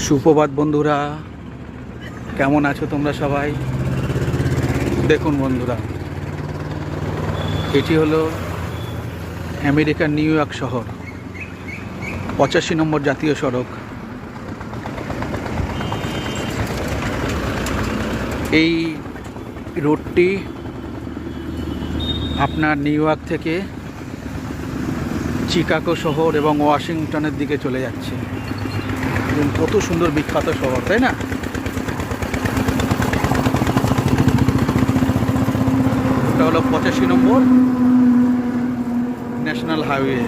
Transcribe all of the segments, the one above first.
সুপ্রভাত বন্ধুরা, কেমন আছো তোমরা সবাই? দেখুন বন্ধুরা, এটি হলো আমেরিকার নিউ ইয়র্ক শহর, 85 নম্বর জাতীয় সড়ক। এই রোডটি আপনার নিউ ইয়র্ক থেকে চিকাগো শহর এবং ওয়াশিংটনের দিকে চলে যাচ্ছে। কত সুন্দর বিখ্যাত শহর, তাই না? এটা হলো 85 নম্বর ন্যাশনাল হাইওয়ে।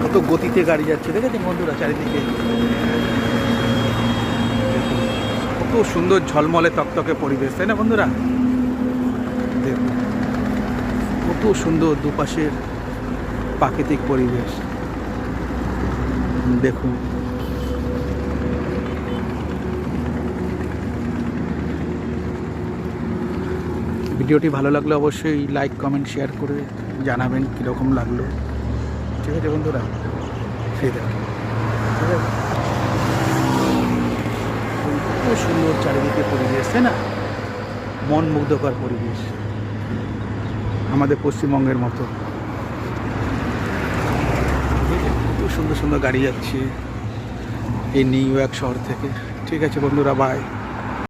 কত গতিতে গাড়ি যাচ্ছে দেখেছেন বন্ধুরা চারিদিকে। কত সুন্দর ঝলমলে তকতকে পরিবেশ, তাই না বন্ধুরা? দেখুন কত সুন্দর দুপাশের প্রাকৃতিক পরিবেশ। দেখুন ভিডিওটি ভালো লাগলে অবশ্যই লাইক কমেন্ট শেয়ার করে জানাবেন কীরকম লাগলো। ঠিক আছে বন্ধুরা, সেই দেখুন খুব সুন্দর চারিদিকে পরিবেশ, তাই না? মন মুগ্ধকর পরিবেশ, আমাদের পশ্চিমবঙ্গের মতো। খুব সুন্দর সুন্দর গাড়ি যাচ্ছে এই নিউ ইয়র্ক শহর থেকে। ঠিক আছে বন্ধুরা, বাই।